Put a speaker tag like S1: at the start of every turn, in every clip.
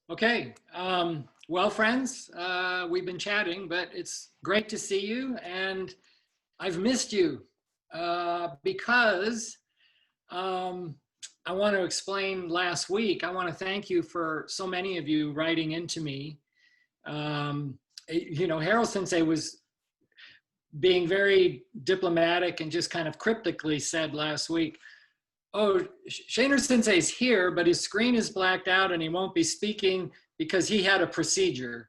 S1: Okay, well, friends, we've been chatting, but it's great to see you, and I've missed you because I want to explain last week. I want to thank you for so many of you writing into me. Harold Sensei was being very diplomatic and just kind of cryptically said last week, oh, Shaner Sensei's here, but his screen is blacked out and he won't be speaking because he had a procedure.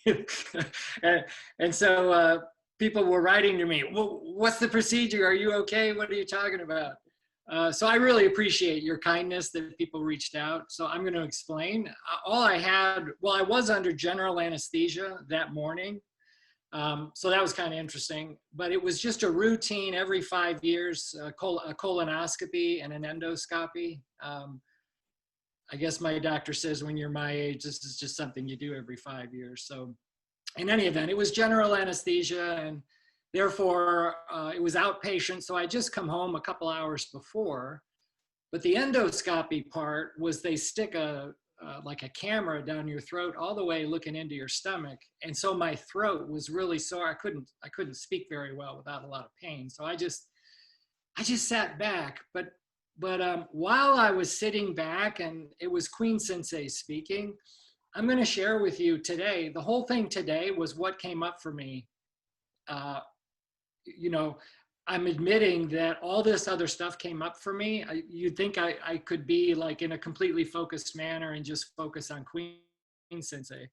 S1: and so people were writing to me, well, what's the procedure? Are you okay? What are you talking about? So I really appreciate your kindness that people reached out. So I'm going to explain. All I had, well, I was under general anesthesia that morning. So that was kind of interesting, but it was just a routine every 5 years, a colonoscopy and an endoscopy. I guess my doctor says when you're my age, this is just something you do every 5 years. So in any event, it was general anesthesia and therefore it was outpatient. So I just come home a couple hours before, but the endoscopy part was they stick like a camera down your throat all the way looking into your stomach. And so my throat was really sore. I couldn't speak very well without a lot of pain. So I just sat back, but while I was sitting back and it was Queen Sensei speaking, I'm going to share with you today, the whole thing today was what came up for me. You know, I'm admitting that all this other stuff came up for me. You'd think I could be like in a completely focused manner and just focus on Queen Sensei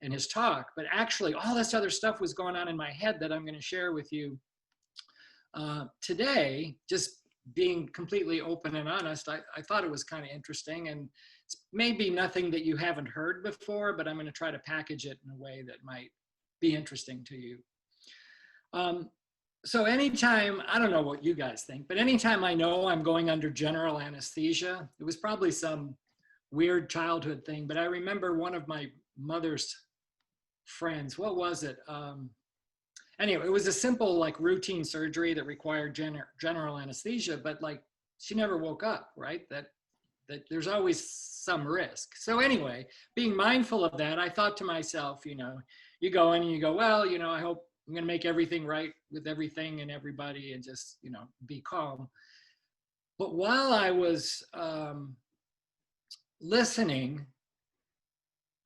S1: and his talk. But actually, all this other stuff was going on in my head that I'm going to share with you today. Just being completely open and honest, I thought it was kind of interesting. And it's maybe nothing that you haven't heard before, but I'm going to try to package it in a way that might be interesting to you. So anytime, I don't know what you guys think, but anytime I know I'm going under general anesthesia, it was probably some weird childhood thing, but I remember one of my mother's friends, what was it? Anyway, it was a simple like routine surgery that required general anesthesia, but like she never woke up, right? That there's always some risk. So anyway, being mindful of that, I thought to myself, you know, you go in and you go, well, you know, I hope I'm going to make everything right with everything and everybody and just, you know, be calm. But while I was listening,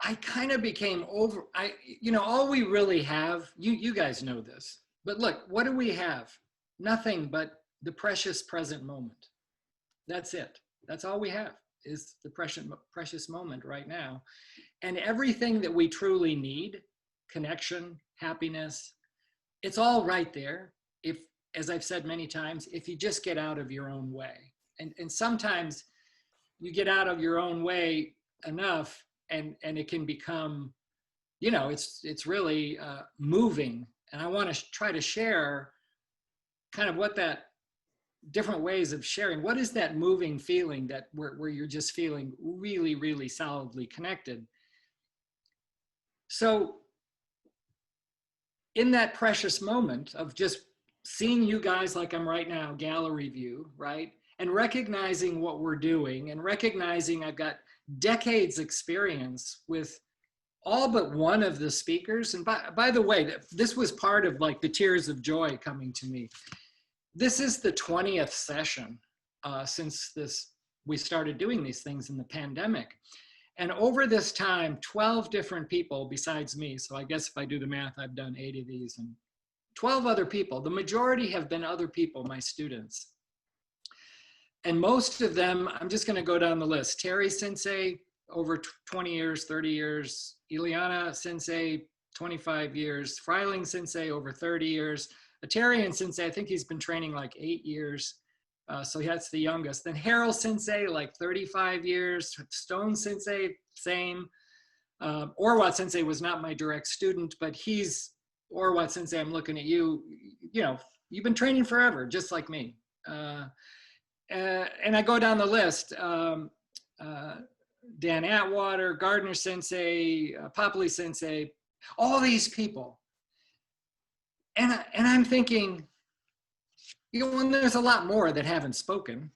S1: I kind of became all we really have, you guys know this, but look, what do we have? Nothing but the precious present moment. That's it. That's all we have is the precious moment right now. And everything that we truly need, connection, happiness, it's all right there. If, as I've said many times, if you just get out of your own way. And sometimes you get out of your own way enough and it can become, you know, it's really moving. And I want to try to share kind of what that different ways of sharing. What is that moving feeling that where you're just feeling really, really solidly connected? So in that precious moment of just seeing you guys like I'm right now, gallery view, right? And recognizing what we're doing and recognizing I've got decades experience with all but one of the speakers. And by the way, this was part of like the tears of joy coming to me. This is the 20th session since we started doing these things in the pandemic. And over this time, 12 different people besides me, so I guess if I do the math, I've done 8 of these, and 12 other people. The majority have been other people, my students. And most of them, I'm just gonna go down the list. Terry Sensei, over 20 years, 30 years. Ileana Sensei, 25 years. Freiling Sensei, over 30 years. Atarian Sensei, I think he's been training like 8 years. So that's the youngest. Then Harold Sensei, like 35 years. Stone Sensei, same. Orwat Sensei was not my direct student, but Orwat Sensei, I'm looking at you, you know, you've been training forever, just like me. And I go down the list. Dan Atwater, Gardner Sensei, Popoli Sensei, all these people. And I'm thinking, you know, when there's a lot more that haven't spoken,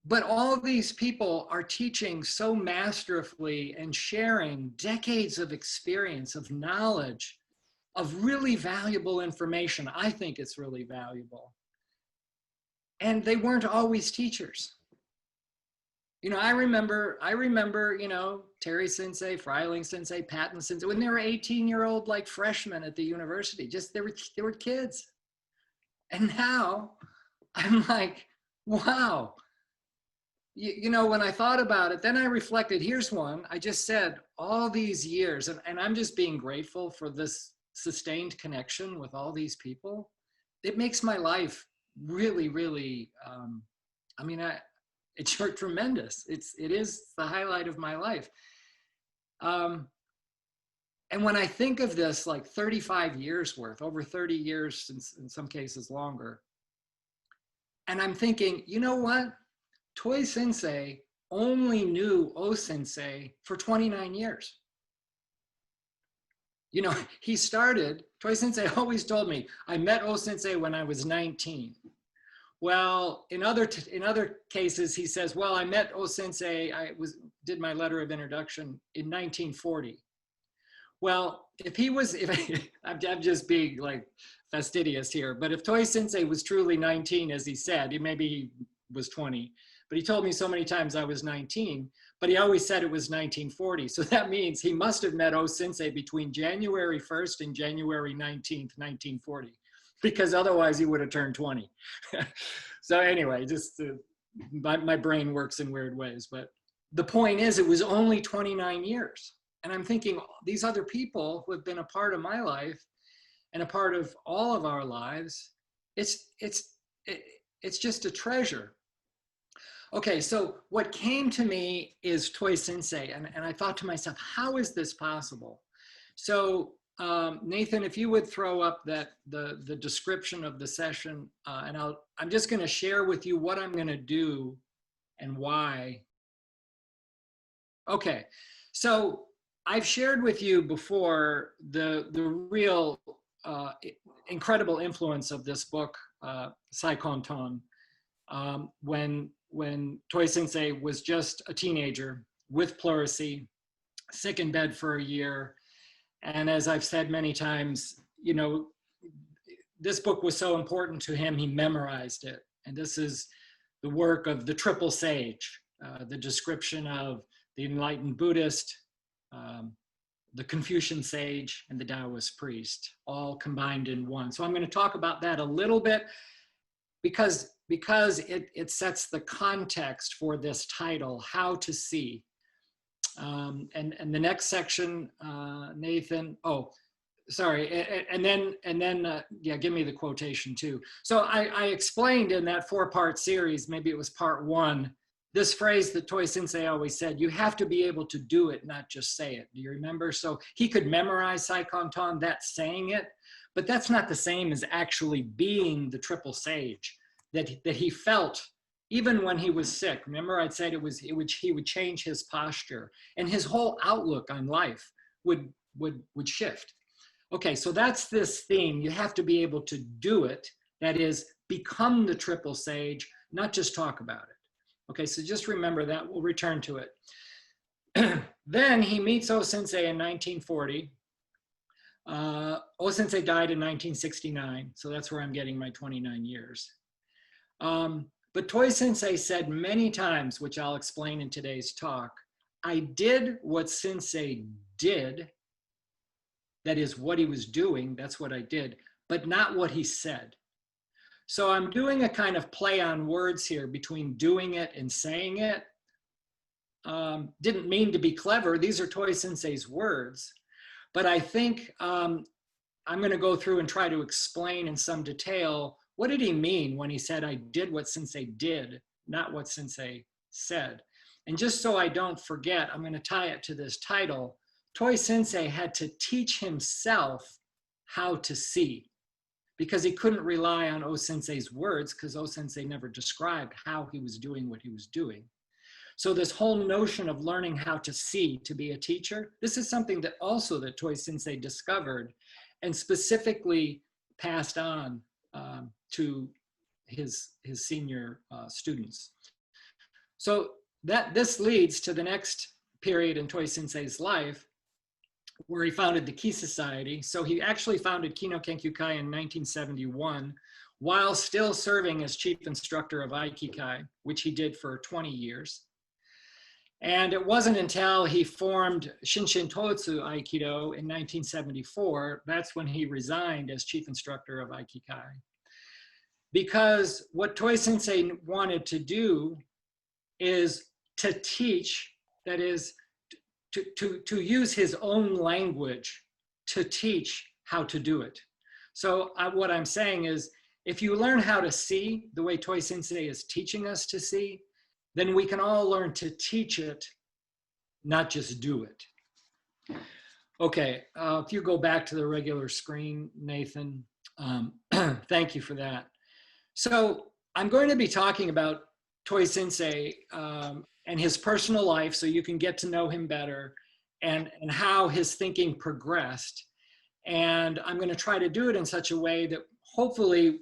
S1: But all these people are teaching so masterfully and sharing decades of experience, of knowledge, of really valuable information. I think it's really valuable. And they weren't always teachers. You know, I remember, you know, Terry Sensei, Freiling Sensei, Patton Sensei, when they were 18-year-old like freshmen at the university, just they were kids. And now I'm like, wow. You know, when I thought about it, then I reflected, here's one. I just said all these years, and I'm just being grateful for this sustained connection with all these people. It makes my life really, really, I mean, it's tremendous. It is the highlight of my life. And when I think of this, like 35 years worth, over 30 years, in some cases longer, and I'm thinking, you know what? Toi Sensei only knew O Sensei for 29 years. You know, he started, Toi Sensei always told me, I met O Sensei when I was 19. Well, in other cases, he says, well, I met O Sensei, did my letter of introduction in 1940. Well, I'm just being like fastidious here, but if Toi Sensei was truly 19, as he said, maybe he was 20, but he told me so many times I was 19, but he always said it was 1940. So that means he must have met O Sensei between January 1st and January 19th, 1940, because otherwise he would have turned 20. So anyway, just my brain works in weird ways, but the point is it was only 29 years. And I'm thinking these other people who have been a part of my life and a part of all of our lives, it's just a treasure. Okay, so what came to me is Toi Sensei, and I thought to myself, how is this possible? So Nathan, if you would throw up the description of the session, and I'm just going to share with you what I'm going to do and why. Okay, so I've shared with you before the real incredible influence of this book, Sai Konton, when Toi Sensei was just a teenager with pleurisy, sick in bed for a year. And as I've said many times, you know, this book was so important to him, he memorized it. And this is the work of the triple sage, the description of the enlightened Buddhist, the Confucian sage, and the Taoist priest, all combined in one. So I'm going to talk about that a little bit because it sets the context for this title, How to See. And the next section, Nathan, oh, sorry, and then yeah, give me the quotation too. So I explained in that 4-part series, maybe it was part 1, this phrase that Toi Sensei always said, you have to be able to do it, not just say it. Do you remember? So he could memorize Sai Konton, that's saying it, but that's not the same as actually being the triple sage that he felt even when he was sick. Remember I said he would change his posture and his whole outlook on life would shift. Okay, so that's this theme. You have to be able to do it. That is, become the triple sage, not just talk about it. Okay, so just remember that. We'll return to it. Then he meets O Sensei in 1940. O Sensei died in 1969, so that's where I'm getting my 29 years. But Toi Sensei said many times, which I'll explain in today's talk, I did what Sensei did. That is what he was doing, that's what I did, but not what he said. So I'm doing a kind of play on words here between doing it and saying it. Didn't mean to be clever, these are Toi Sensei's words, but I think I'm gonna go through and try to explain in some detail, what did he mean when he said, I did what Sensei did, not what Sensei said. And just so I don't forget, I'm gonna tie it to this title. Toi Sensei had to teach himself how to see because he couldn't rely on O Sensei's words because O Sensei never described how he was doing what he was doing. So this whole notion of learning how to see to be a teacher, this is something that also that Toi Sensei discovered and specifically passed on to his senior students. So this leads to the next period in Toi Sensei's life, where he founded the Ki Society. So he actually founded Kino Kenkyukai in 1971, while still serving as chief instructor of Aikikai, which he did for 20 years. And it wasn't until he formed Shinshin Totsu Aikido in 1974, that's when he resigned as chief instructor of Aikikai. Because what Toi Sensei wanted to do is to teach, that is, to use his own language to teach how to do it. So what I'm saying is, if you learn how to see the way Toi Sensei is teaching us to see, then we can all learn to teach it, not just do it. Okay, if you go back to the regular screen, Nathan, thank you for that. So I'm going to be talking about Toi Sensei and his personal life, so you can get to know him better, and how his thinking progressed. And I'm going to try to do it in such a way that hopefully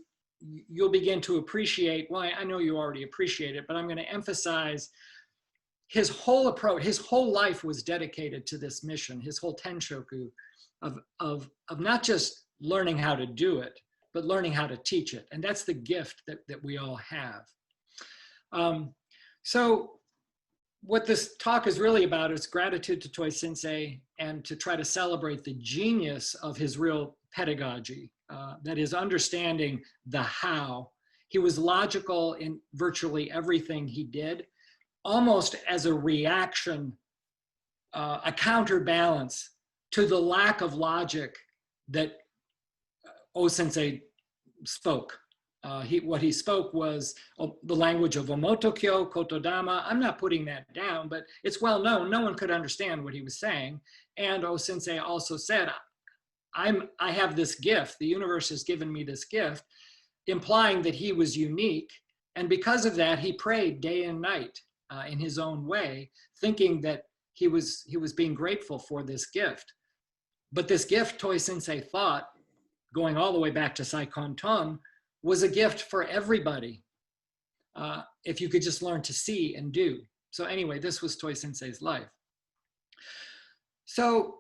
S1: you'll begin to appreciate, well, I know you already appreciate it, but I'm going to emphasize his whole approach. His whole life was dedicated to this mission, his whole Tenshoku of not just learning how to do it, but learning how to teach it. And that's the gift that we all have. So what this talk is really about is gratitude to Toi Sensei, and to try to celebrate the genius of his real pedagogy, that is understanding the how. He was logical in virtually everything he did, almost as a reaction, a counterbalance to the lack of logic that O Sensei spoke. What he spoke was the language of Omotokyo, Kotodama. I'm not putting that down, but it's well known. No one could understand what he was saying. And O Sensei also said, I have this gift. The universe has given me this gift, implying that he was unique. And because of that, he prayed day and night in his own way, thinking that he was being grateful for this gift. But this gift, Toi Sensei thought, going all the way back to Saikon Ton, was a gift for everybody, if you could just learn to see and do. So anyway, this was Toi Sensei's life. So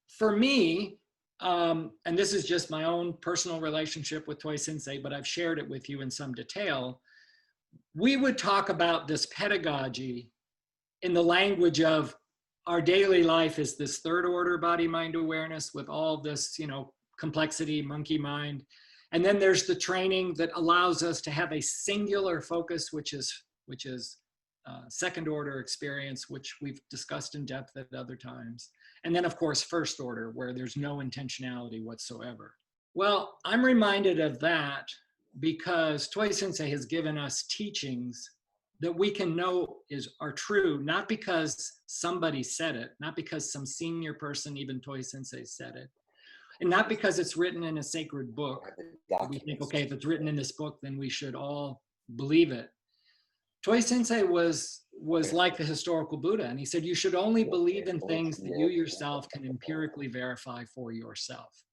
S1: for me, and this is just my own personal relationship with Toi Sensei, but I've shared it with you in some detail, we would talk about this pedagogy in the language of our daily life is this third order body-mind awareness with all this, complexity, monkey mind. And then there's the training that allows us to have a singular focus, which is second order experience, which we've discussed in depth at other times. And then of course, first order, where there's no intentionality whatsoever. Well, I'm reminded of that because Toi Sensei has given us teachings that we can know are true, not because somebody said it, not because some senior person, even Toi Sensei, said it, and not because it's written in a sacred book. We think, okay, if it's written in this book, then we should all believe it. Toi Sensei was like the historical Buddha, and he said, you should only believe in things that you yourself can empirically verify for yourself.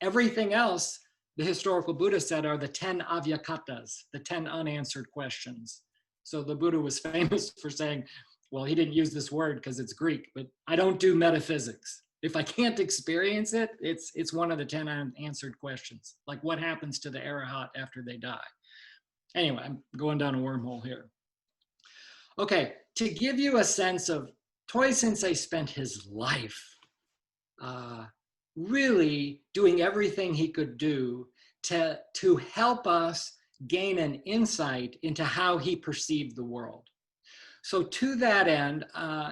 S1: Everything else, the historical Buddha said, are the 10 avyakatas, the 10 unanswered questions. So the Buddha was famous for saying, well, he didn't use this word because it's Greek, but I don't do metaphysics. If I can't experience it, it's one of the 10 unanswered questions. Like what happens to the arahat after they die? Anyway, I'm going down a wormhole here. Okay, to give you a sense of, Toi Sensei spent his life really doing everything he could do to help us gain an insight into how he perceived the world. So to that end,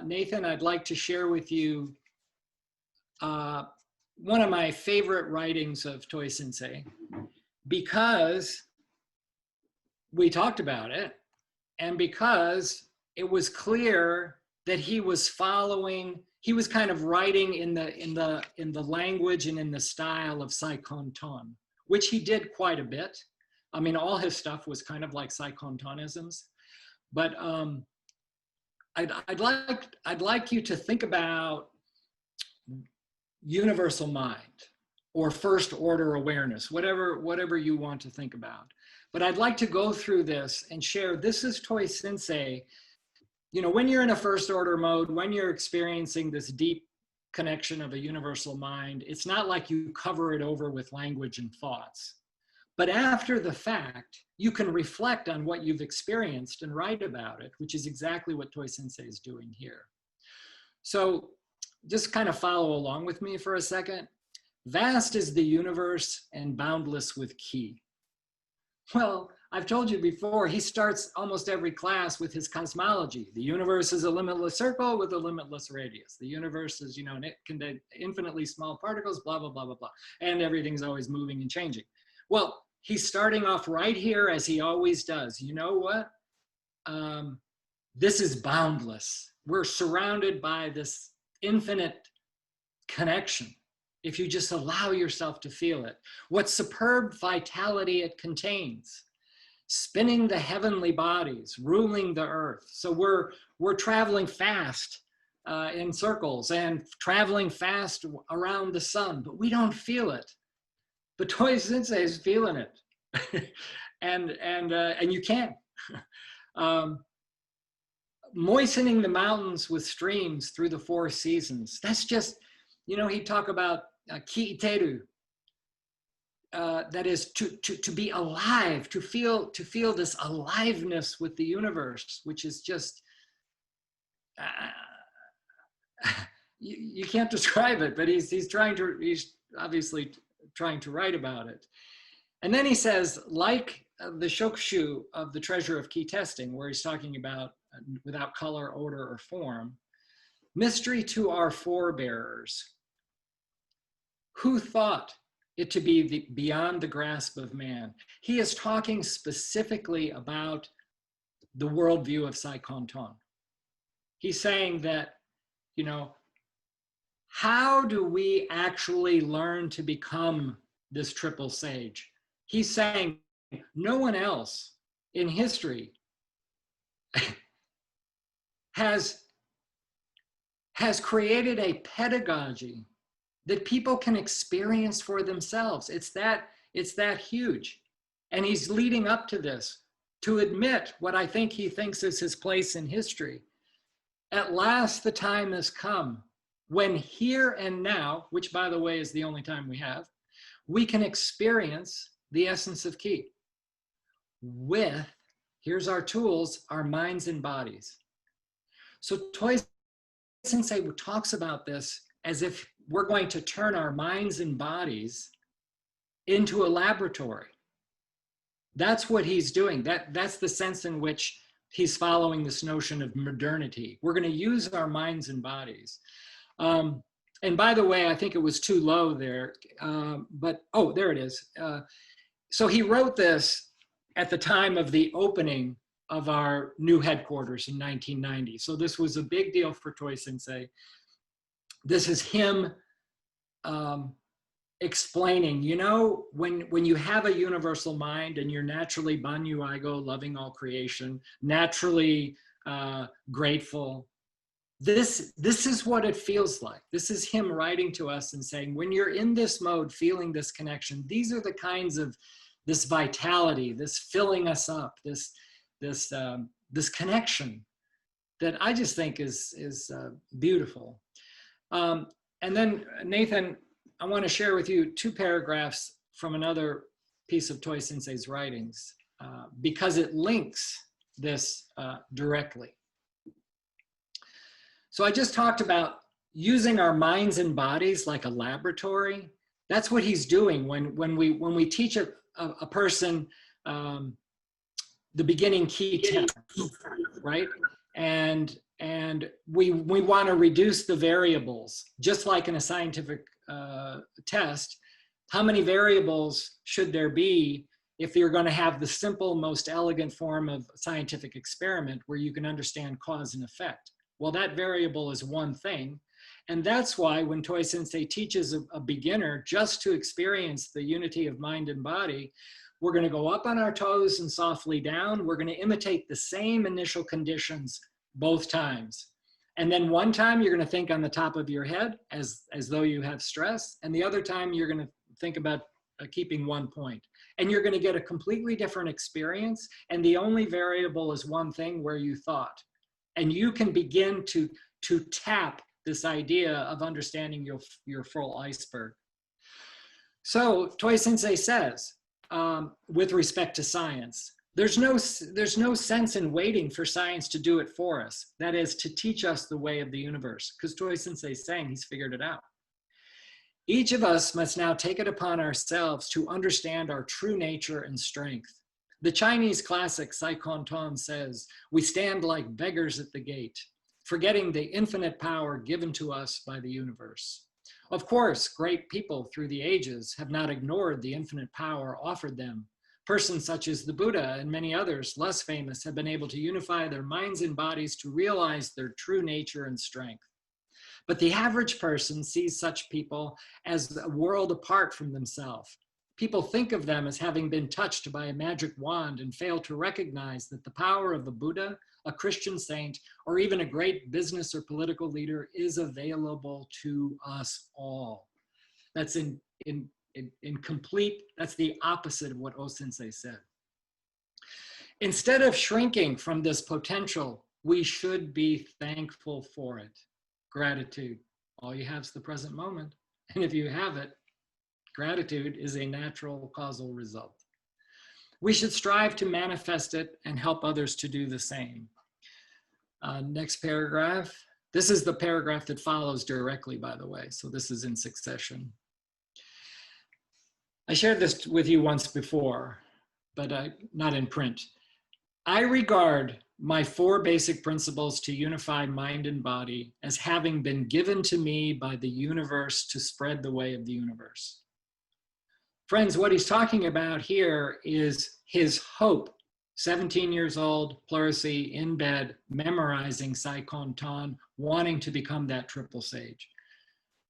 S1: Nathan, I'd like to share with you one of my favorite writings of Toi Sensei, because we talked about it and because it was clear that he was kind of writing in the language and in the style of Saikon Ton, which he did quite a bit. I mean, all his stuff was kind of like Saikon Tonisms, but I'd like you to think about universal mind or first order awareness, whatever you want to think about. But I'd like to go through this and share, this is Toi Sensei you know, when you're in a first order mode, when you're experiencing this deep connection of a universal mind, it's not like you cover it over with language and thoughts. But after the fact, you can reflect on what you've experienced and write about it, which is exactly what Toi Sensei is doing here. So just kind of follow along with me for a second. Vast is the universe and boundless with ki. Well, I've told you before, he starts almost every class with his cosmology. The universe is a limitless circle with a limitless radius. The universe is, you know, infinitely small particles, blah, blah, blah, blah, blah. And everything's always moving and changing. Well, he's starting off right here as he always does. You know what? This is boundless. We're surrounded by this infinite connection if you just allow yourself to feel it. What superb vitality it contains. Spinning the heavenly bodies, ruling the earth. So we're traveling fast in circles and traveling fast around the sun, but we don't feel it. But Toi Sensei is feeling it, and you can. Moistening the mountains with streams through the 4 seasons. That's just, you know, he'd talk about ki iteru. That is to be alive, to feel this aliveness with the universe, which is just you can't describe it. But he's obviously trying to write about it. And then he says, like the shokushu of the treasure of ki testing, where he's talking about without color, odor, or form, mystery to our forebearers, who thought it to be beyond the grasp of man. He is talking specifically about the worldview of Sai Konton. He's saying that, you know, how do we actually learn to become this triple sage? He's saying no one else in history has created a pedagogy that people can experience for themselves. It's that huge. And he's leading up to this, to admit what I think he thinks is his place in history. At last the time has come when here and now, which by the way is the only time we have, we can experience the essence of ki with, here's our tools, our minds and bodies. So Toi Sensei talks about this as if we're going to turn our minds and bodies into a laboratory. That's what he's doing. That's the sense in which he's following this notion of modernity. We're going to use our minds and bodies. And by the way, I think it was too low there, but, oh, there it is. So he wrote this at the time of the opening of our new headquarters in 1990. So this was a big deal for Toi Sensei. This is him explaining, you know, when you have a universal mind and you're naturally Banyu Aigo, loving all creation, naturally grateful, this is what it feels like. This is him writing to us and saying, when you're in this mode, feeling this connection, these are the kinds of this vitality, this filling us up, this connection that I just think is beautiful. And then Nathan, I want to share with you 2 paragraphs from another piece of Toi Sensei's writings because it links this directly. So I just talked about using our minds and bodies like a laboratory. That's what he's doing when we teach a person the beginning ki test, right? And we want to reduce the variables, just like in a scientific test. How many variables should there be if you're going to have the simple, most elegant form of scientific experiment where you can understand cause and effect? Well, that variable is one thing. And that's why when Toi Sensei teaches a beginner just to experience the unity of mind and body, we're going to go up on our toes and softly down. We're going to imitate the same initial conditions both times. And then one time you're going to think on the top of your head as though you have stress. And the other time you're going to think about keeping one point. And you're going to get a completely different experience. And the only variable is one thing where you thought. And you can begin to tap this idea of understanding your full iceberg. So Toi Sensei says, with respect to science, there's no sense in waiting for science to do it for us. That is, to teach us the way of the universe, because Toi Sensei is saying he's figured it out. Each of us must now take it upon ourselves to understand our true nature and strength. The Chinese classic Sai Kon says, we stand like beggars at the gate, forgetting the infinite power given to us by the universe. Of course, great people through the ages have not ignored the infinite power offered them. Persons such as the Buddha and many others less famous have been able to unify their minds and bodies to realize their true nature and strength. But the average person sees such people as a world apart from themselves. People think of them as having been touched by a magic wand and fail to recognize that the power of a Buddha, a Christian saint, or even a great business or political leader is available to us all. That's in complete, that's the opposite of what O Sensei said. Instead of shrinking from this potential, we should be thankful for it. Gratitude. All you have is the present moment. And if you have it, gratitude is a natural causal result. We should strive to manifest it and help others to do the same. Next paragraph. This is the paragraph that follows directly, by the way. So this is in succession. I shared this with you once before, but not in print. I regard my 4 basic principles to unify mind and body as having been given to me by the universe to spread the way of the universe. Friends, what he's talking about here is his hope. 17 years old, pleurisy, in bed, memorizing Sai Kon Ton, wanting to become that triple sage.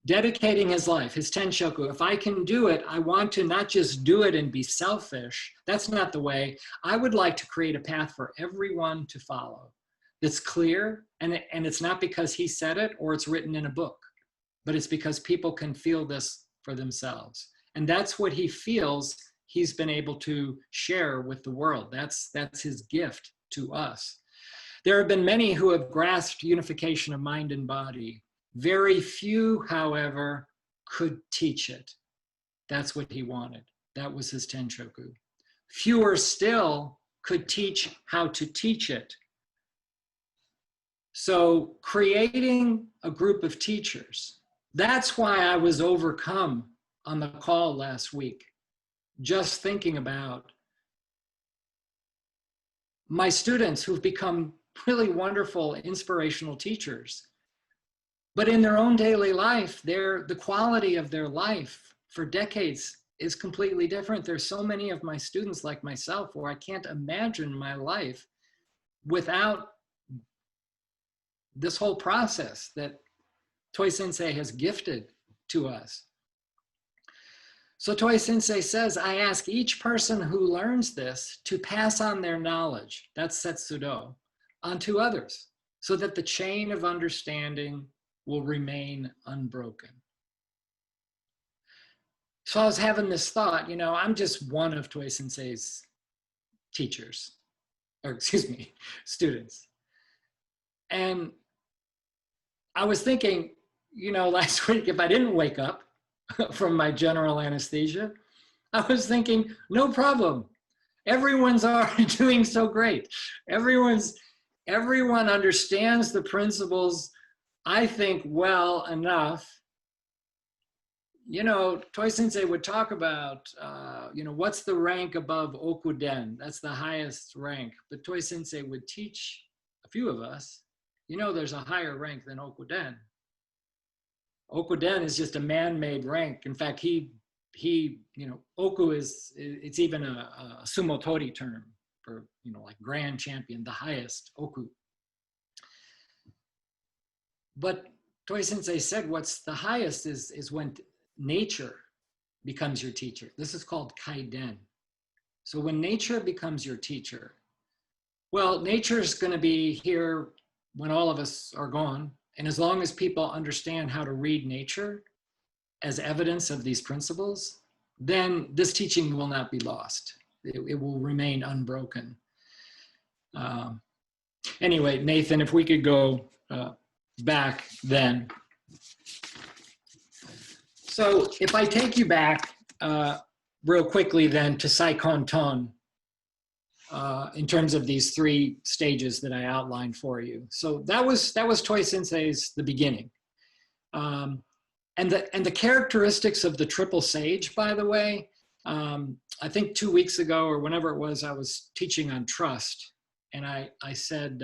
S1: Dedicating his life, his Tenshoku. If I can do it, I want to not just do it and be selfish. That's not the way. I would like to create a path for everyone to follow that's clear, and it's not because he said it or it's written in a book, but it's because people can feel this for themselves. And that's what he feels he's been able to share with the world. That's his gift to us. There have been many who have grasped unification of mind and body. Very few, however, could teach it. That's what he wanted. That was his Tenshoku. Fewer still could teach how to teach it. So creating a group of teachers, that's why I was overcome on the call last week, just thinking about my students who've become really wonderful, inspirational teachers. But in their own daily life, the quality of their life for decades is completely different. There's so many of my students like myself where I can't imagine my life without this whole process that Toi Sensei has gifted to us. So Toi Sensei says, I ask each person who learns this to pass on their knowledge, that's Setsudo, onto others, so that the chain of understanding will remain unbroken. So I was having this thought, I'm just one of Toi Sensei's teachers, or excuse me, students. And I was thinking, last week, if I didn't wake up from my general anesthesia, I was thinking, no problem. Everyone's already doing so great. Everyone understands the principles, I think, well enough. Toi Sensei would talk about, what's the rank above Okuden? That's the highest rank. But Toi Sensei would teach a few of us, there's a higher rank than Okuden. Okuden is just a man-made rank. In fact, Oku it's even a sumo tori term for, like grand champion, the highest Oku. But Toi Sensei said what's the highest is when nature becomes your teacher. This is called kaiden. So when nature becomes your teacher, well, nature is going to be here when all of us are gone. And as long as people understand how to read nature as evidence of these principles, then this teaching will not be lost. It will remain unbroken. Anyway, Nathan, if we could go back then. So if I take you back real quickly then to Saigon Ton, in terms of these three stages that I outlined for you. So that was Toi Sensei's the beginning. And the characteristics of the triple sage, by the way, I think 2 weeks ago or whenever it was, I was teaching on trust. And I said,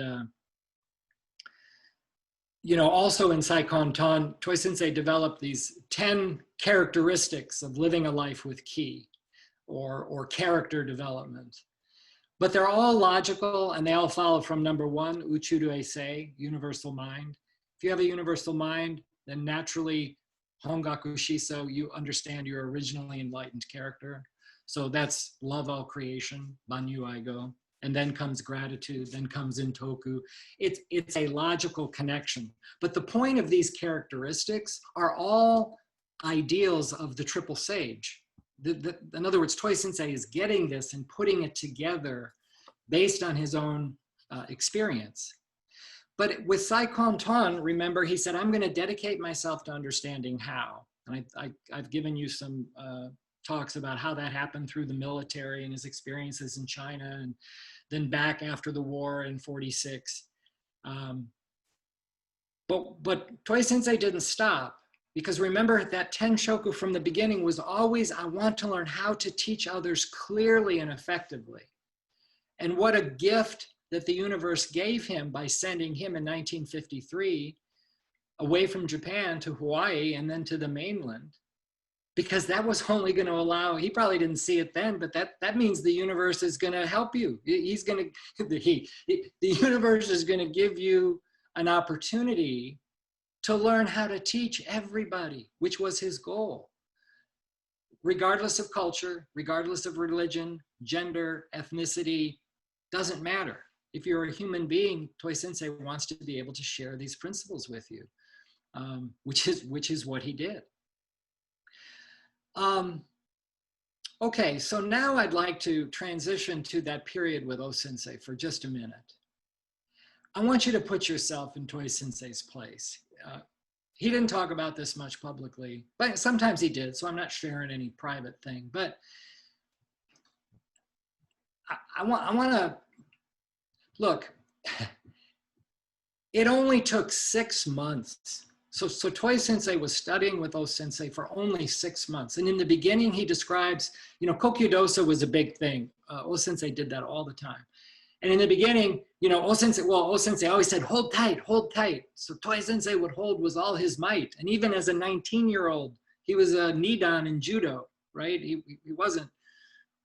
S1: you know, also in Saigon Ton, Toi Sensei developed these 10 characteristics of living a life with ki, or character development. But they're all logical and they all follow from number one, Uchudu Eisei, universal mind. If you have a universal mind, then naturally, Hongaku Shiso, you understand your originally enlightened character. So that's love all creation, Banyu Aigo. And then comes gratitude, then comes Intoku. It's a logical connection. But the point of these characteristics are all ideals of the triple sage. In other words, Toi Sensei is getting this and putting it together based on his own experience. But with Saigon Ton, remember, he said, I'm going to dedicate myself to understanding how. And I've given you some talks about how that happened through the military and his experiences in China, and then back after the war in 46. But Toi Sensei didn't stop, because remember that Tenshoku from the beginning was always, I want to learn how to teach others clearly and effectively. And what a gift that the universe gave him by sending him in 1953 away from Japan to Hawaii and then to the mainland, because that was only going to allow, he probably didn't see it then, but that means the universe is going to help you. He's going to, the universe is going to give you an opportunity to learn how to teach everybody, which was his goal. Regardless of culture, regardless of religion, gender, ethnicity, doesn't matter. If you're a human being, Toi Sensei wants to be able to share these principles with you, which is what he did. Okay, so now I'd like to transition to that period with O Sensei for just a minute. I want you to put yourself in Toi Sensei's place. He didn't talk about this much publicly, but sometimes he did, so I'm not sharing any private thing. But I want to, look, it only took 6 months. So Toi Sensei was studying with O Sensei for only 6 months. And in the beginning, he describes, you know, Kokyu Dosa was a big thing. O Sensei did that all the time. And in the beginning, you know, O Sensei always said, hold tight, hold tight. So Toi Sensei would hold with all his might. And even as a 19-year-old, he was a Nidan in judo, right? He wasn't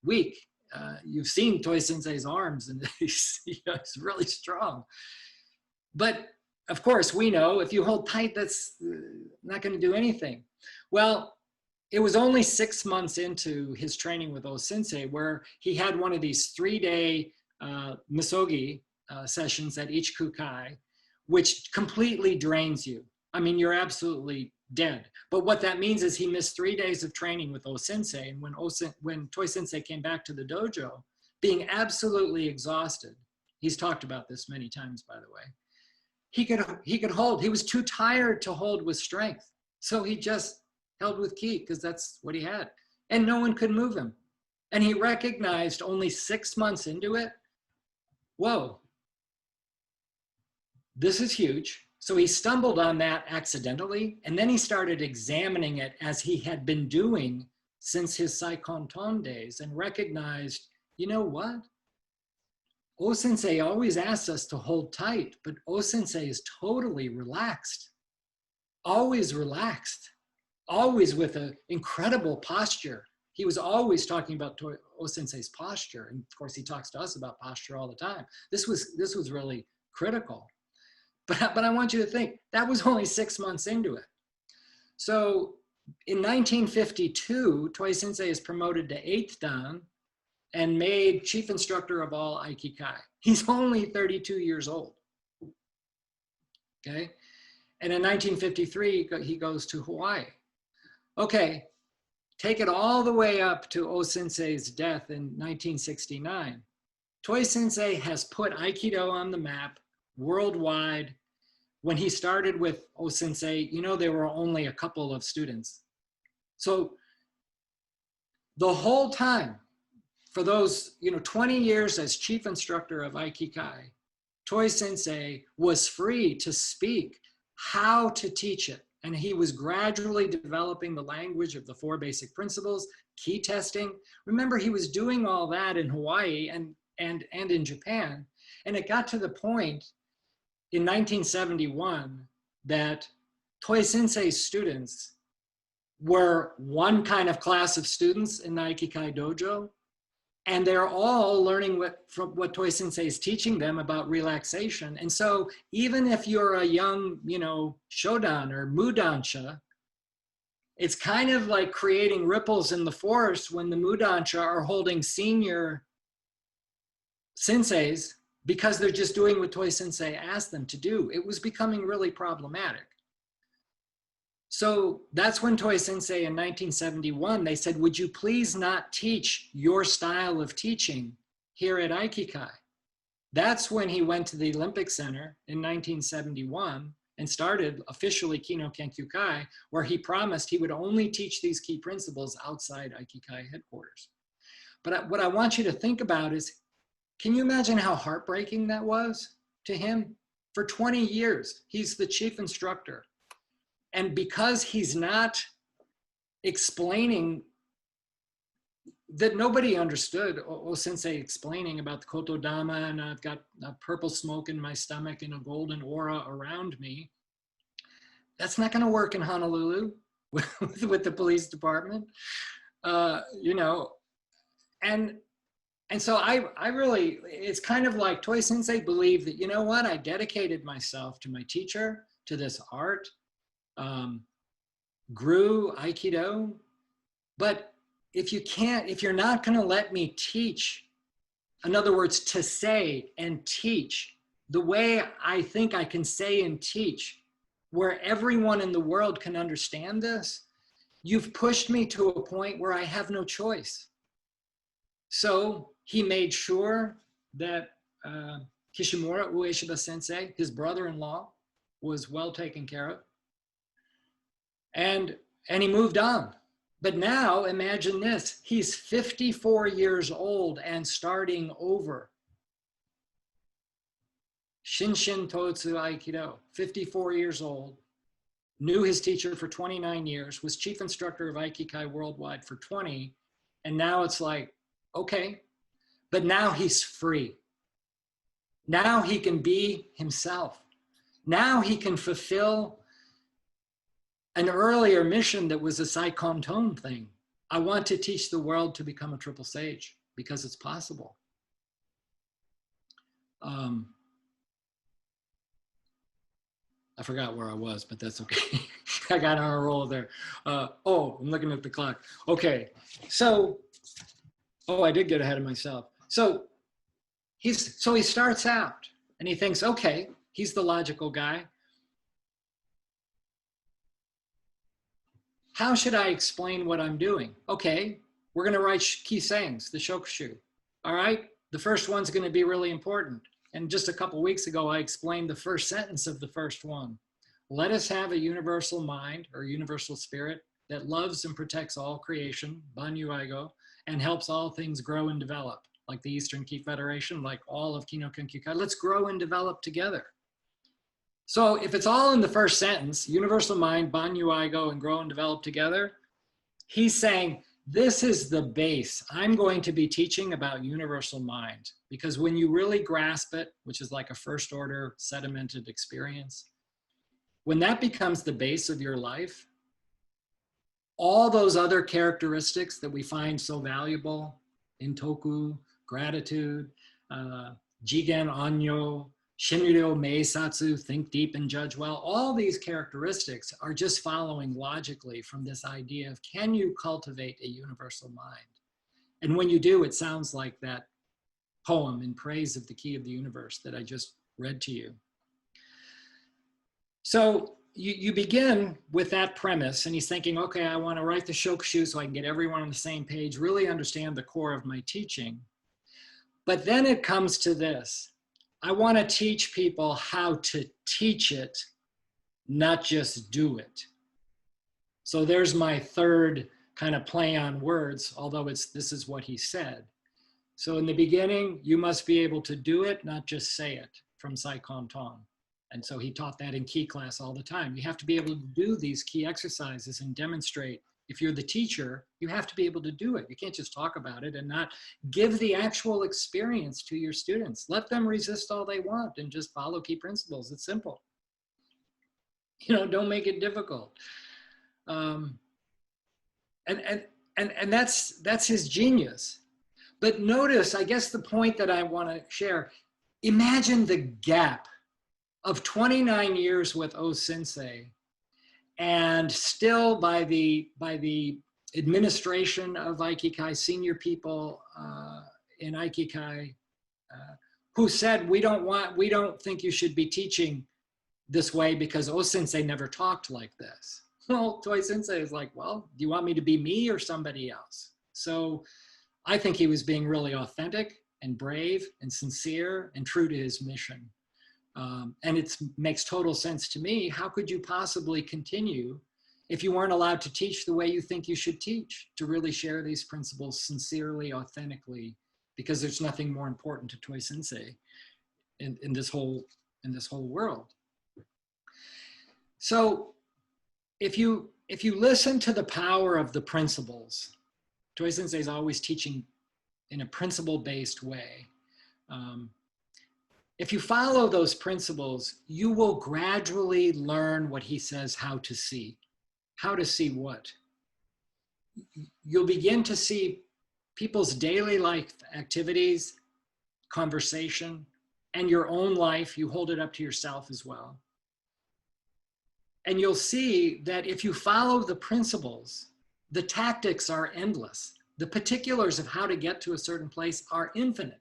S1: weak. You've seen Toi Sensei's arms, and he's really strong. But of course, we know if you hold tight, that's not going to do anything. Well, it was only 6 months into his training with O Sensei where he had one of these 3-day misogi sessions at each kukai, which completely drains you. I mean, you're absolutely dead. But what that means is he missed 3 days of training with O Sensei. And when Toi Sensei came back to the dojo, being absolutely exhausted, he's talked about this many times, by the way, he could hold. He was too tired to hold with strength. So he just held with ki, because that's what he had. And no one could move him. And he recognized only 6 months into it, whoa, this is huge. So he stumbled on that accidentally, and then he started examining it as he had been doing since his Saigon Ton days, and recognized, you know what? O Sensei always asks us to hold tight, but O Sensei is totally relaxed, always with an incredible posture. He was always talking about O Sensei's posture. And of course, he talks to us about posture all the time. This was really critical. But I want you to think, that was only 6 months into it. So in 1952, Toi Sensei is promoted to 8th Dan and made chief instructor of all Aikikai. He's only 32 years old, okay? And in 1953, he goes to Hawaii. Okay, take it all the way up to O Sensei's death in 1969. Toi Sensei has put Aikido on the map worldwide. When he started with O-sensei, you know, there were only a couple of students. So the whole time, for those, 20 years as chief instructor of Aikikai, Toi Sensei was free to speak how to teach it. And he was gradually developing the language of the 4 basic principles, key testing. Remember, he was doing all that in Hawaii and in Japan. And it got to the point in 1971 that Toi Sensei's students were one kind of class of students in the Aikikai dojo, and they're all learning from what Toi Sensei is teaching them about relaxation. And so even if you're a young, shodan or mudansha, it's kind of like creating ripples in the forest when the mudansha are holding senior senseis because they're just doing what Toi Sensei asked them to do. It was becoming really problematic. So that's when Toi Sensei in 1971, they said, would you please not teach your style of teaching here at Aikikai? That's when he went to the Olympic Center in 1971 and started officially Kino Kenkyukai, where he promised he would only teach these key principles outside Aikikai headquarters. But what I want you to think about is, can you imagine how heartbreaking that was to him? For 20 years, he's the chief instructor. And because he's not explaining, that nobody understood O-sensei explaining about the Kotodama, and I've got a purple smoke in my stomach and a golden aura around me. That's not going to work in Honolulu with the police department, And so I really, it's kind of like Toi Sensei believed that, you know what, I dedicated myself to my teacher, to this art, grew Aikido, but if you're not going to let me teach, in other words, to say and teach the way I think I can say and teach, where everyone in the world can understand this, you've pushed me to a point where I have no choice. So he made sure that Kishimura Ueshiba Sensei, his brother-in-law, was well taken care of. And he moved on. But now imagine this, he's 54 years old and starting over. Shinshin Totsu Aikido, 54 years old, knew his teacher for 29 years, was chief instructor of Aikikai worldwide for 20, and now it's like, okay, but now he's free. Now he can be himself. Now he can fulfill an earlier mission that was a Saigon Tone thing. I want to teach the world to become a triple sage because it's possible. I forgot where I was, but that's okay. I got on a roll there. I'm looking at the clock. Okay, so, I did get ahead of myself. So he starts out and he thinks, okay, he's the logical guy. How should I explain what I'm doing? Okay, we're going to write key sayings, the shokushu. All right, the first one's going to be really important. And just a couple weeks ago, I explained the first sentence of the first one. Let us have a universal mind or universal spirit that loves and protects all creation, Banyu Aigo, and helps all things grow and develop, like the Eastern Ki Federation, like all of Kino Kenkyukai. Let's grow and develop together. So if it's all in the first sentence, universal mind, Banyu Aigo, and grow and develop together, he's saying, this is the base. I'm going to be teaching about universal mind, because when you really grasp it, which is like a first order sedimented experience, when that becomes the base of your life, all those other characteristics that we find so valuable in toku, gratitude, jigen anyo, shinryo meisatsu, think deep and judge well, all these characteristics are just following logically from this idea of, can you cultivate a universal mind? And when you do, it sounds like that poem in praise of the key of the universe that I just read to you. So you begin with that premise, and he's thinking, okay, I want to write the shokushu so I can get everyone on the same page, really understand the core of my teaching. But then it comes to this. I want to teach people how to teach it, not just do it. So there's my third kind of play on words, although this is what he said. So in the beginning, you must be able to do it, not just say it, from Sai Kon Tong. And so he taught that in key class all the time. You have to be able to do these key exercises and demonstrate. If you're the teacher, you have to be able to do it. You can't just talk about it and not give the actual experience to your students. Let them resist all they want and just follow key principles. It's simple. You know, don't make it difficult. And that's his genius. But notice, I guess the point that I want to share, imagine the gap of 29 years with O Sensei, and still by the administration of Aikikai, senior people in Aikikai, who said, we don't think you should be teaching this way because O Sensei never talked like this. Well, Toi Sensei is like, well, do you want me to be me or somebody else? So I think he was being really authentic and brave and sincere and true to his mission. And it makes total sense to me. How could you possibly continue if you weren't allowed to teach the way you think you should teach, to really share these principles sincerely, authentically, because there's nothing more important to Toi Sensei in this whole world. So if you listen to the power of the principles, Toi Sensei is always teaching in a principle-based way. If you follow those principles, you will gradually learn what he says how to see. How to see what? You'll begin to see people's daily life activities, conversation, and your own life. You hold it up to yourself as well. And you'll see that if you follow the principles, the tactics are endless. The particulars of how to get to a certain place are infinite.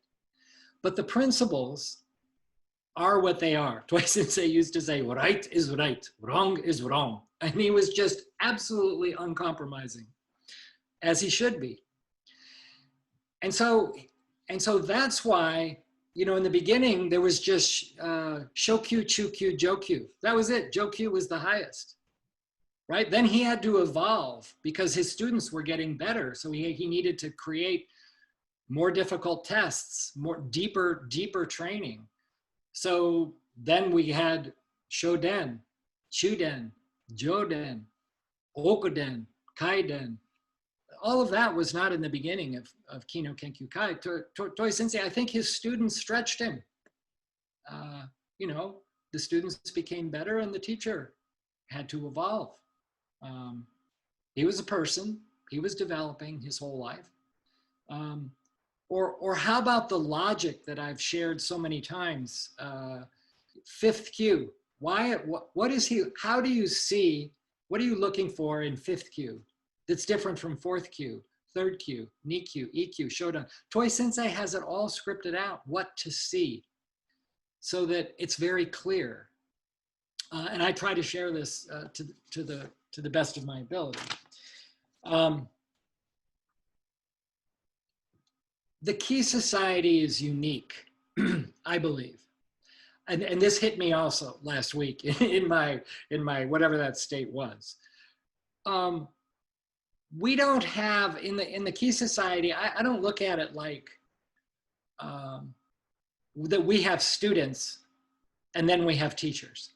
S1: But the principles are what they are. Toi Sensei used to say, right is right, wrong is wrong. And he was just absolutely uncompromising, as he should be. And so that's why, you know, in the beginning, there was just Shokyu, Chukyu, Jokyu. That was it. Jokyu was the highest, right? Then he had to evolve because his students were getting better. So he needed to create more difficult tests, more deeper training. So then we had Shoden, Chuden, Joden, Okuden, Kaiden. All of that was not in the beginning of Kino Kenkyu Kai. Toi Sensei, I think his students stretched him. You know, the students became better and the teacher had to evolve. He was a person, he was developing his whole life. Or how about the logic that I've shared so many times? Fifth cue. What is he? How do you see? What are you looking for in fifth cue that's different from fourth cue, third cue, Nikyu, EQ, Shodan? Toi Sensei has it all scripted out, what to see, so that it's very clear. And I try to share this to the best of my ability. The Key Society is unique, I believe. And this hit me also last week in my whatever that state was. We don't have, in the Key Society, I don't look at it like that we have students and then we have teachers.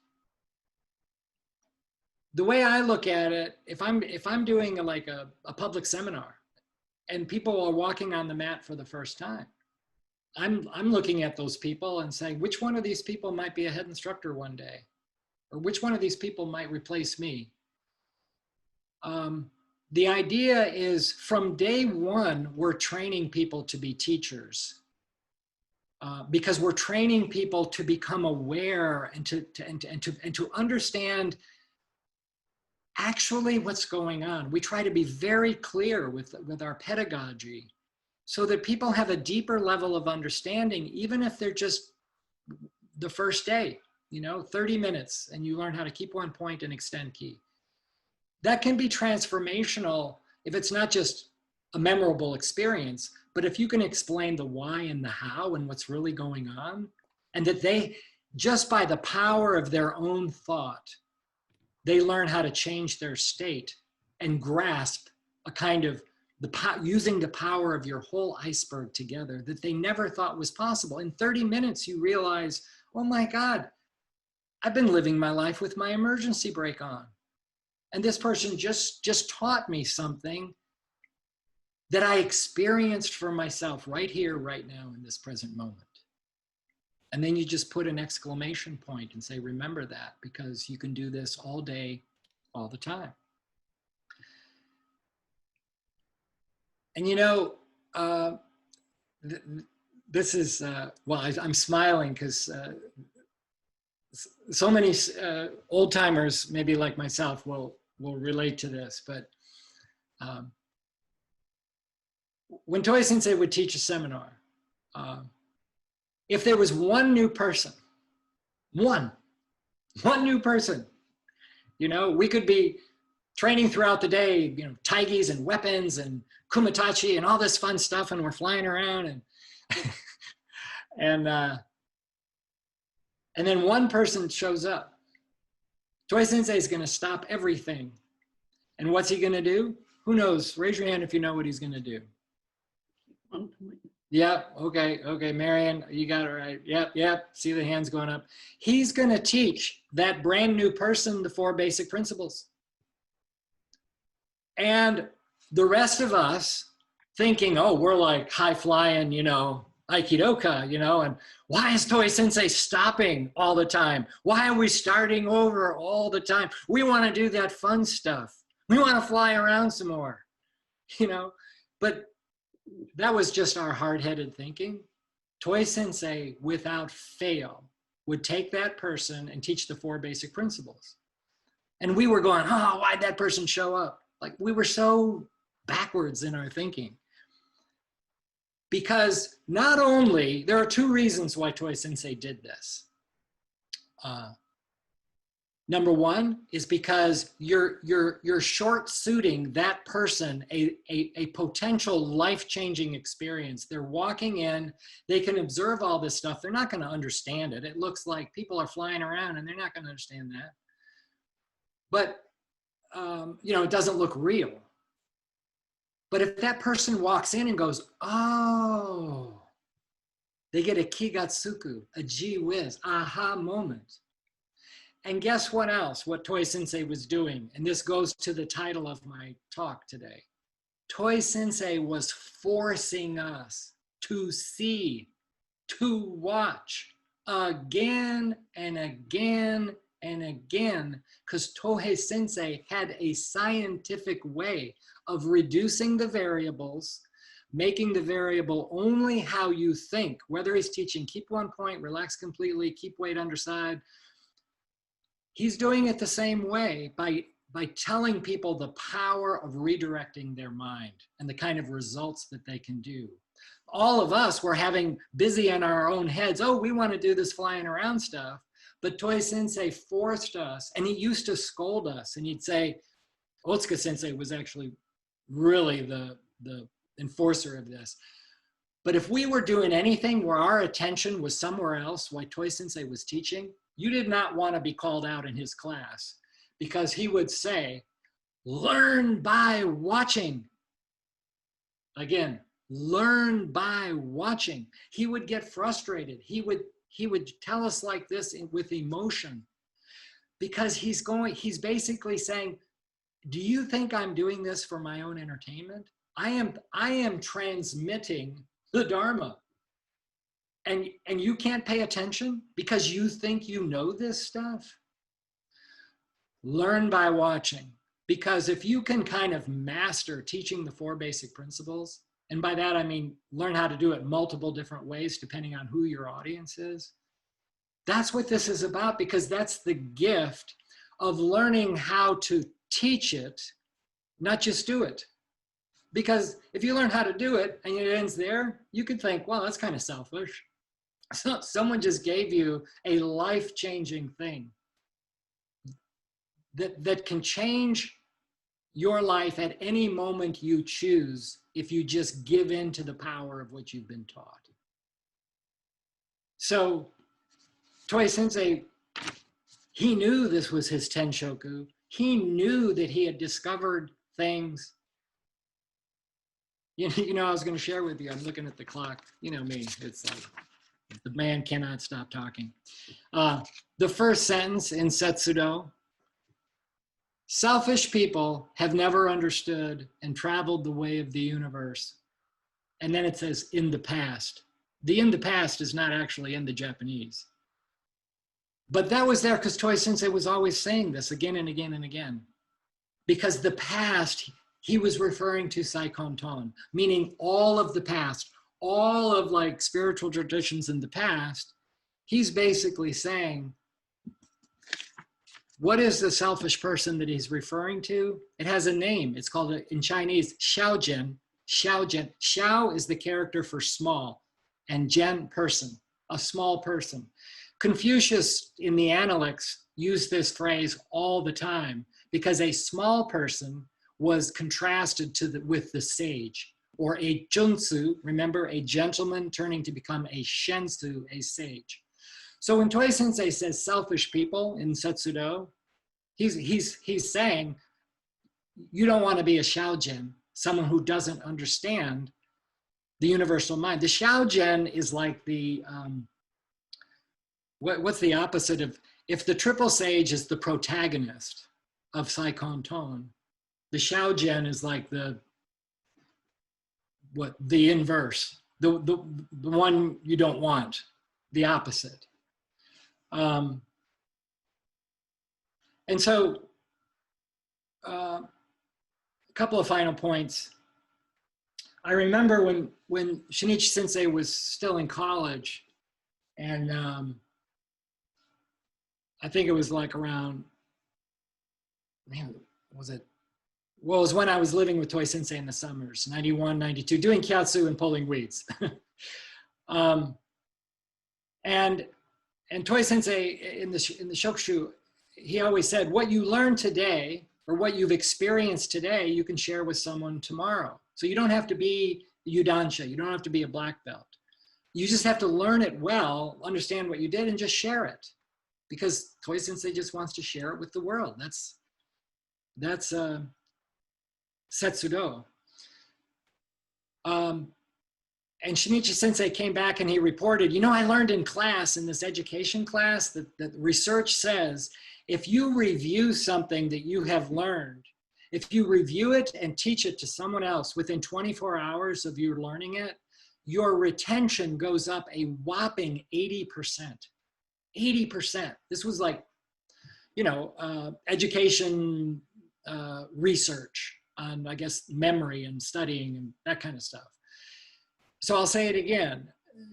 S1: The way I look at it, if I'm doing like a public seminar, and people are walking on the mat for the first time, I'm looking at those people and saying, which one of these people might be a head instructor one day? Or which one of these people might replace me? The idea is from day one, we're training people to be teachers because we're training people to become aware and to understand actually what's going on. We try to be very clear with our pedagogy so that people have a deeper level of understanding, even if they're just the first day, 30 minutes, and you learn how to keep one point and extend key. That can be transformational if it's not just a memorable experience, but if you can explain the why and the how and what's really going on, And that they, just by the power of their own thought, they learn how to change their state and grasp a kind of using the power of your whole iceberg together that they never thought was possible. In 30 minutes, you realize, oh my God, I've been living my life with my emergency brake on. And this person just taught me something that I experienced for myself right here, right now, in this present moment. And then you just put an exclamation point and say, remember that, because you can do this all day, all the time. And you know, this is, well, I'm smiling because so many old timers, maybe like myself, will relate to this. But when Toi Sensei would teach a seminar, if there was one new person, one new person, you know, we could be training throughout the day, you know, taigis and weapons and kumitachi and all this fun stuff, and we're flying around and then one person shows up. Toi Sensei is going to stop everything. And what's he going to do? Who knows? Raise your hand if you know what he's going to do.
S2: 1 point.
S1: Yeah, okay, Marion, you got it right. Yep, see the hands going up. He's going to teach that brand new person the 4 basic principles. And the rest of us thinking, oh, we're like high flying, you know, Aikidoka, you know, and why is Toi Sensei stopping all the time? Why are we starting over all the time? We want to do that fun stuff. We want to fly around some more, you know, but that was just our hard-headed thinking. Toi Sensei, without fail, would take that person and teach the 4 basic principles. And we were going, oh, why'd that person show up? Like, we were so backwards in our thinking. Because not only, there are 2 reasons why Toi Sensei did this. Number 1 is because you're short-suiting that person a potential life-changing experience. They're walking in, they can observe all this stuff. They're not going to understand it. It looks like people are flying around and they're not going to understand that. But, you know, it doesn't look real. But if that person walks in and goes, oh, they get a kigatsuku, a gee whiz, aha moment. And guess what else, what Toi Sensei was doing? And this goes to the title of my talk today. Toi Sensei was forcing us to see, to watch again and again and again, because Toi Sensei had a scientific way of reducing the variables, making the variable only how you think, whether he's teaching keep 1 point, relax completely, keep weight underside. He's doing it the same way by telling people the power of redirecting their mind and the kind of results that they can do. All of us were having busy in our own heads, oh, we want to do this flying around stuff. But Toi Sensei forced us, and he used to scold us, and he'd say, Otsuka Sensei was actually really the enforcer of this. But if we were doing anything where our attention was somewhere else while Toi Sensei was teaching, you did not want to be called out in his class, because he would say, learn by watching. Again, learn by watching. He would get frustrated. He would tell us like this with emotion, because he's basically saying, do you think I'm doing this for my own entertainment? I am transmitting the Dharma. And you can't pay attention because you think you know this stuff? Learn by watching. Because if you can kind of master teaching the 4 basic principles, and by that I mean learn how to do it multiple different ways depending on who your audience is, that's what this is about, because that's the gift of learning how to teach it, not just do it. Because if you learn how to do it and it ends there, you could think, well, that's kind of selfish. So someone just gave you a life-changing thing that can change your life at any moment you choose if you just give in to the power of what you've been taught. So Toi Sensei, he knew this was his Tenshoku. He knew that he had discovered things. You know, I was going to share with you, I'm looking at the clock. You know me, it's like the man cannot stop talking. The first sentence in Setsudo, selfish people have never understood and traveled the way of the universe. And then it says, in the past. The in the past is not actually in the Japanese. But that was there because Toi Sensei was always saying this again and again and again. Because the past, he was referring to Saikon Ton, meaning all of the past, all of like spiritual traditions in the past. He's basically saying, what is the selfish person that he's referring to? It has a name. It's called, in Chinese, Xiaojian. Xiaojian. Xiao is the character for small, and Jian, person, a small person. Confucius in the Analects used this phrase all the time because a small person was contrasted with the sage, or a junsu, remember, a gentleman turning to become a shensu, a sage. So when Toi Sensei says selfish people in Setsudo, he's saying, you don't want to be a Xiaojian, someone who doesn't understand the universal mind. The Xiaojian is like the, what's the opposite of, if the triple sage is the protagonist of Saikon Ton, the Xiaojian is like the inverse, the one you don't want, the opposite. And so a couple of final points. I remember when Shinichi Sensei was still in college, and I think it was like around, man, was it? Well, it was when I was living with Toi Sensei in the summers, 91, 92, doing kyatsu and pulling weeds. And Toi Sensei in the Shokushu, he always said, what you learn today or what you've experienced today, you can share with someone tomorrow. So you don't have to be Yudansha, you don't have to be a black belt. You just have to learn it well, understand what you did, and just share it. Because Toi Sensei just wants to share it with the world. That's Setsudo. And Shinichi Sensei came back and he reported, you know, I learned in class, in this education class, that research says, if you review something that you have learned, if you review it and teach it to someone else within 24 hours of you learning it, your retention goes up a whopping 80%. 80%. This was like, you know, education research on, I guess, memory and studying and that kind of stuff. So I'll say it again.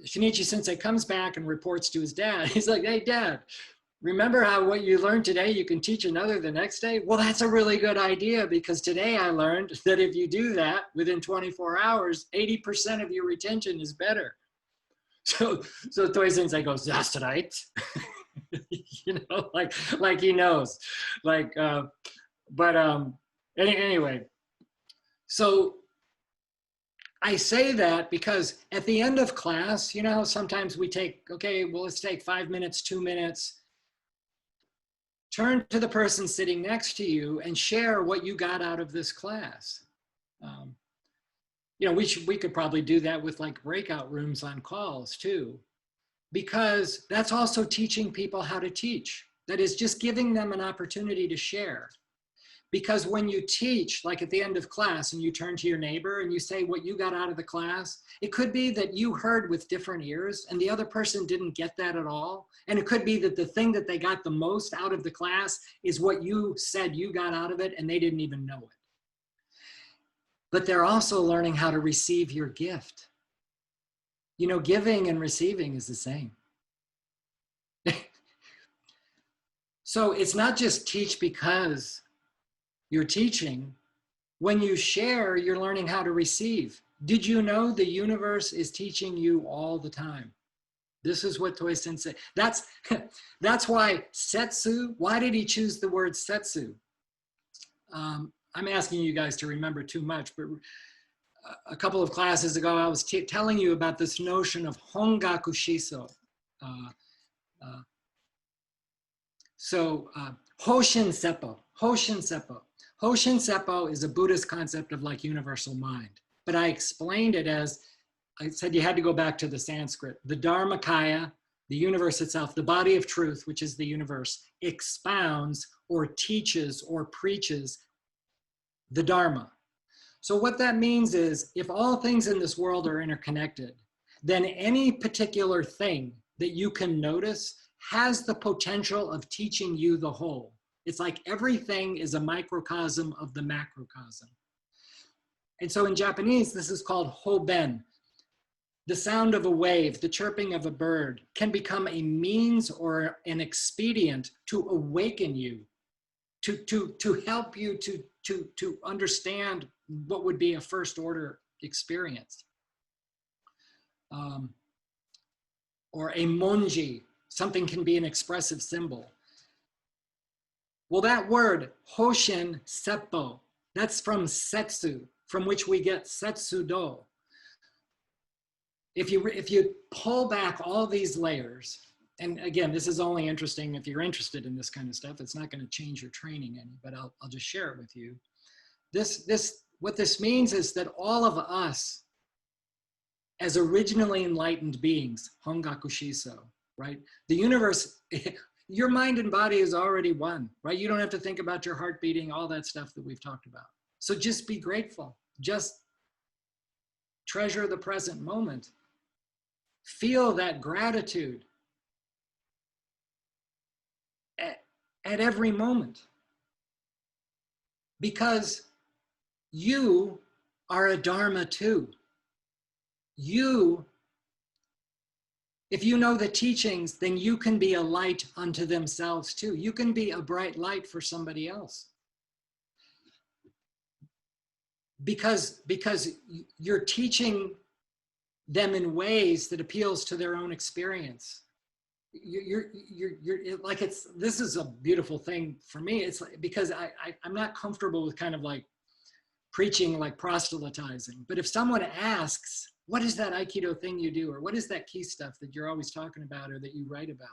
S1: Shinichi Sensei comes back and reports to his dad. He's like, hey, Dad, remember how what you learned today, you can teach another the next day? Well, that's a really good idea, because today I learned that if you do that within 24 hours, 80% of your retention is better. So Toi Sensei goes, that's right. You know, like he knows. Like, anyway, so I say that because at the end of class, you know, sometimes we take, okay, well, let's take 5 minutes, 2 minutes. Turn to the person sitting next to you and share what you got out of this class. You know, we could probably do that with like breakout rooms on calls too, because that's also teaching people how to teach. That is just giving them an opportunity to share. Because when you teach, like at the end of class, and you turn to your neighbor and you say what you got out of the class, it could be that you heard with different ears and the other person didn't get that at all. And it could be that the thing that they got the most out of the class is what you said you got out of it and they didn't even know it. But they're also learning how to receive your gift. You know, giving and receiving is the same. So it's not just teach because you're teaching. When you share, you're learning how to receive. Did you know the universe is teaching you all the time? This is what Toi Sensei, that's why setsu, why did he choose the word setsu? I'm asking you guys to remember too much, but a couple of classes ago, I was telling you about this notion of hongaku shiso. So Hoshin Seppo, Hoshin Seppo. Hoshin Seppo is a Buddhist concept of like universal mind. But I explained it as, I said you had to go back to the Sanskrit. The Dharmakaya, the universe itself, the body of truth, which is the universe, expounds or teaches or preaches the Dharma. So what that means is if all things in this world are interconnected, then any particular thing that you can notice has the potential of teaching you the whole. It's like everything is a microcosm of the macrocosm. And so in Japanese, this is called hoben. The sound of a wave, the chirping of a bird can become a means or an expedient to awaken you, to help you to understand what would be a first order experience. Or a monji, something can be an expressive symbol. Well, that word, hoshin seppo, that's from setsu, from which we get setsudo. If you pull back all these layers, and again, this is only interesting if you're interested in this kind of stuff. It's not going to change your training any, but I'll just share it with you. What this means is that all of us, as originally enlightened beings, Hongaku Shiso, right? The universe, your mind and body is already one, right? You don't have to think about your heart beating, all that stuff that we've talked about. So just be grateful. Just treasure the present moment. Feel that gratitude at every moment. Because you are a Dharma too. You, if you know the teachings, then you can be a light unto themselves too. You can be a bright light for somebody else. Because you're teaching them in ways that appeals to their own experience. You're like, this is a beautiful thing for me. It's like, because I'm not comfortable with kind of like preaching like proselytizing. But if someone asks, what is that Aikido thing you do? Or what is that key stuff that you're always talking about or that you write about?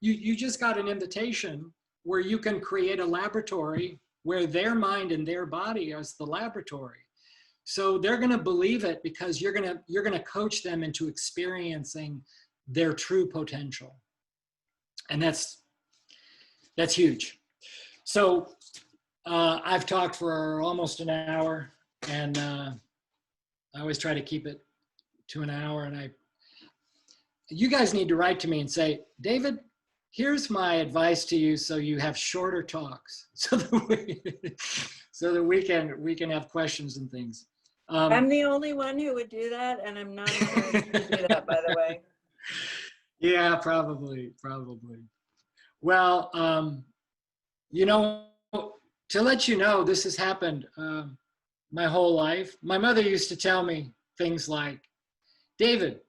S1: You just got an invitation where you can create a laboratory where their mind and their body is the laboratory. So they're going to believe it because you're going to coach them into experiencing their true potential. And that's huge. So I've talked for almost an hour, and I always try to keep it to an hour. And you guys need to write to me and say, David, here's my advice to you so you have shorter talks, so that we can have questions and things.
S3: I'm the only one who would do that, and I'm not encouraged to do that, by the way.
S1: Yeah, probably. Well, you know, to let you know, this has happened my whole life. My mother used to tell me things like, David,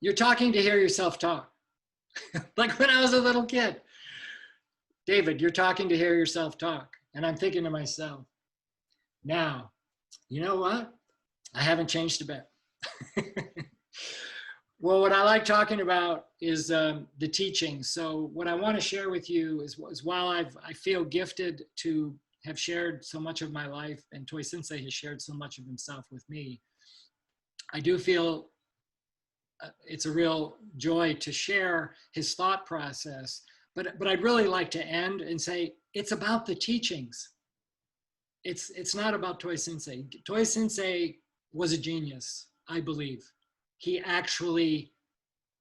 S1: you're talking to hear yourself talk. Like when I was a little kid. David, you're talking to hear yourself talk. And I'm thinking to myself, now, you know what? I haven't changed a bit. Well, what I like talking about is the teaching. So what I want to share with you is while I feel gifted to have shared so much of my life, and Toi Sensei has shared so much of himself with me, I do feel it's a real joy to share his thought process. But I'd really like to end and say, it's about the teachings. It's not about Toi Sensei. Toi Sensei was a genius, I believe. He actually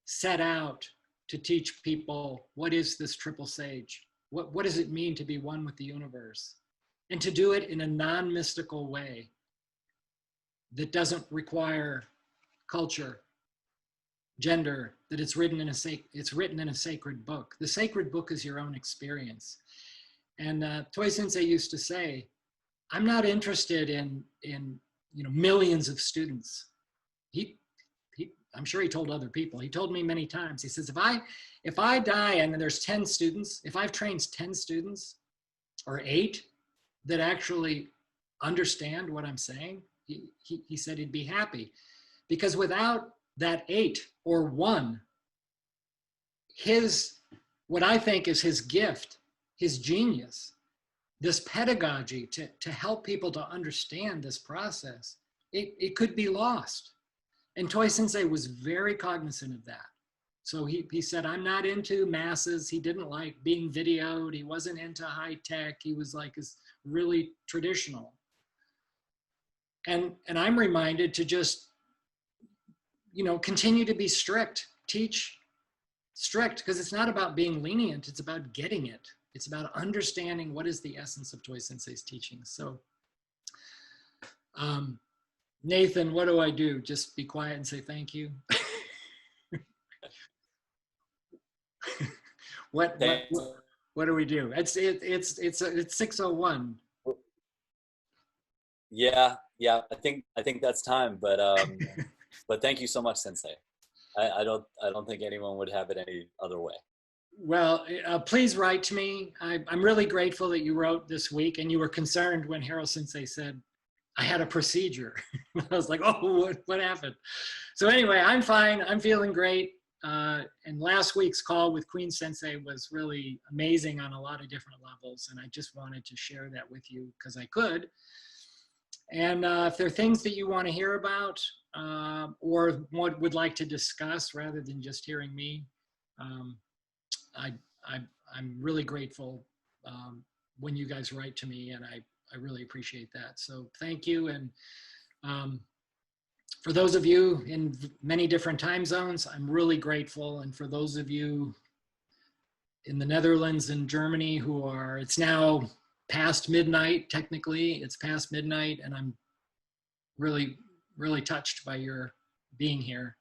S1: set out to teach people what is this triple sage? What does it mean to be one with the universe? And to do it in a non-mystical way that doesn't require culture, gender, that it's written in a sacred book. The sacred book is your own experience. And Toi Sensei used to say, I'm not interested in millions of students. I'm sure he told other people. He told me many times. He says, if I die and there's 10 students, if I've trained 10 students or 8 that actually understand what I'm saying, he said he'd be happy. Because without that 8 or 1, what I think is his gift his genius, this pedagogy to help people to understand this process, it could be lost. And Toi Sensei was very cognizant of that. So he said, I'm not into masses. He didn't like being videoed. He wasn't into high tech. He was like really traditional. And I'm reminded to just, continue to be strict, teach strict, because it's not about being lenient. It's about getting it. It's about understanding what is the essence of Toi Sensei's teaching. So, Nathan, what do I do? Just be quiet and say thank you. What do we do? It's 6:01.
S4: Yeah. I think that's time. But but thank you so much, Sensei. I don't think anyone would have it any other way.
S1: Well, please write to me. I'm really grateful that you wrote this week, and you were concerned when Hiro Sensei said I had a procedure. I was like, oh, what happened? So anyway, I'm fine. I'm feeling great. And last week's call with Queen Sensei was really amazing on a lot of different levels. And I just wanted to share that with you because I could. And if there are things that you want to hear about or would like to discuss rather than just hearing me, I'm really grateful when you guys write to me, and I really appreciate that. So thank you. And for those of you in many different time zones, I'm really grateful. And for those of you in the Netherlands and Germany who it's now past midnight, technically, it's past midnight, and I'm really, really touched by your being here.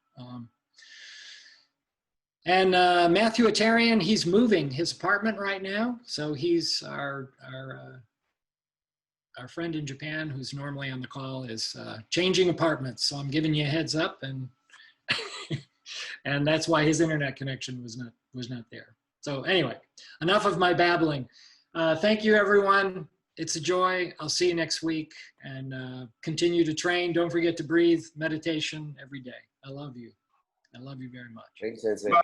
S1: And Matthew Atarian, he's moving his apartment right now. So he's our friend in Japan who's normally on the call is changing apartments. So I'm giving you a heads up, and and that's why his internet connection was not there. So anyway, enough of my babbling. Thank you, everyone. It's a joy. I'll see you next week, and continue to train. Don't forget to breathe, meditation every day. I love you. I love you very much.
S5: Thanks, Sensei.
S6: Bye.